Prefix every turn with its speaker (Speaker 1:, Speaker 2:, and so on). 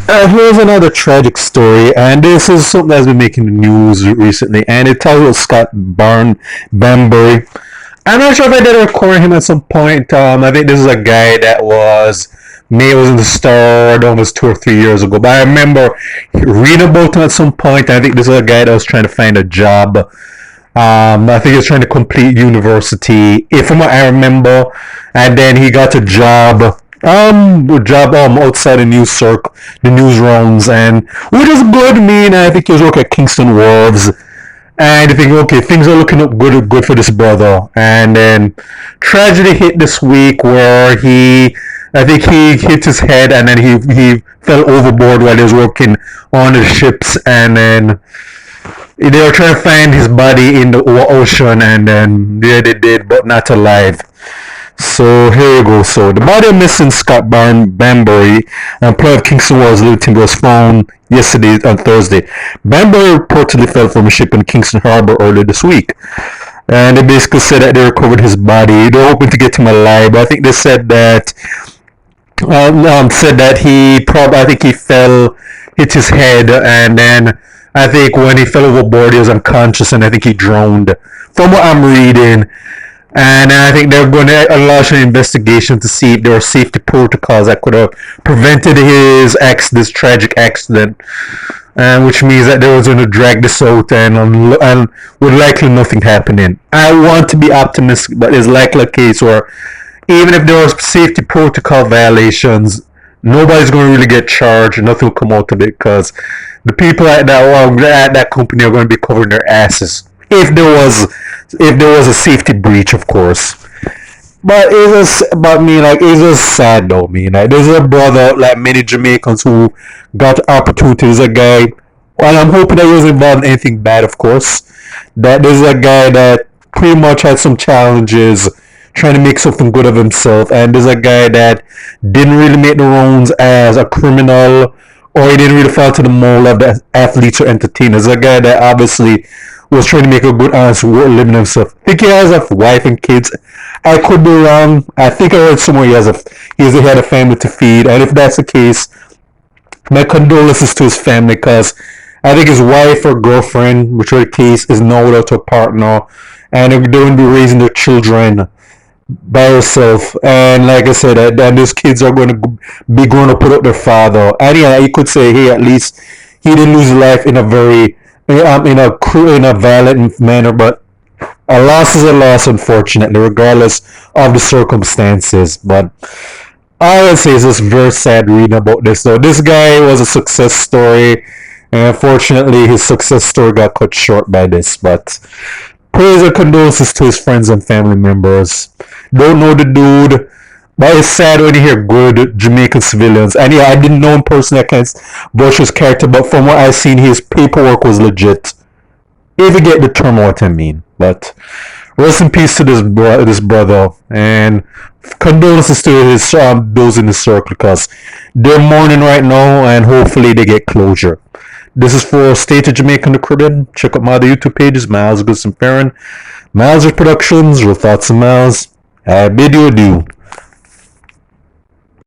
Speaker 1: Here's another tragic story, and this is something that's been making the news recently, and it tells of Scot Bamburry. I'm not sure if I did record him at some point. I think this is a guy that was in the Star almost 2 or 3 years ago. But I remember reading about him at some point. I think this is a guy that was trying to find a job. I think he was trying to complete university, if from what I remember, and then he got a job outside the news rounds, and which is good. I think he was working at Kingston Wharves, and I think okay, things are looking up good for this brother. And then tragedy hit this week where I think he hit his head, and then he fell overboard while he was working on the ships, and then they were trying to find his body in the ocean, and then yeah, they did, but not alive. So here you go. So the body of missing Scot Bambury, employee of Kingston Wharves Littleton, was found yesterday on Thursday. Bambury reportedly fell from a ship in Kingston Harbour earlier this week, and they basically said that they recovered his body. They're hoping to get him alive, but I think they said that I think he fell, hit his head, and then I think when he fell overboard, he was unconscious, and I think he drowned. From what I'm reading, and I think they're going to launch an investigation to see if there were safety protocols that could have prevented this tragic accident, and which means that they was going to drag this out, and with likely nothing happening. I want to be optimistic, but there's likely a case where even if there were safety protocol violations, nobody's going to really get charged. Nothing will come out of it because the people at that company are going to be covering their asses if there was a safety breach, of course. It's just sad though. There's a brother like many Jamaicans who got opportunities. A guy, well, I'm hoping that he wasn't involved in anything bad, of course. That there's a guy that pretty much had some challenges trying to make something good of himself, and there's a guy that didn't really make the rounds as a criminal, or he didn't really fall to the mold of the athletes or entertainers. A guy that obviously was trying to make a good honest living himself. I think he has a wife and kids. I could be wrong. I think I heard somewhere he had a family to feed, and if that's the case, my condolences to his family, because I think his wife or girlfriend, whichever the case, is now without a partner, and they're going to be raising their children by herself. And like I said, and those kids are going to be growing up without their father. And yeah, you could say, hey, at least he didn't lose his life in a very in a violent manner, but a loss is a loss, unfortunately, regardless of the circumstances. But I would say it's just very sad reading about this. So this guy was a success story, and unfortunately, his success story got cut short by this. But prayers and condolences to his friends and family members. Don't know the dude, but it's sad when you hear good Jamaican civilians. And yeah, I didn't know him personally. I can't brush his character, but from what I've seen, his paperwork was legit. If you get the term what I mean. But rest in peace to this brother, and condolences to his those in his circle, because they're mourning right now, and hopefully they get closure. This is for State of Jamaica and the Caribbean. Check out my other YouTube pages, Miles Goods and Farron, Miles Productions, Real Thoughts and Miles. I bid you adieu.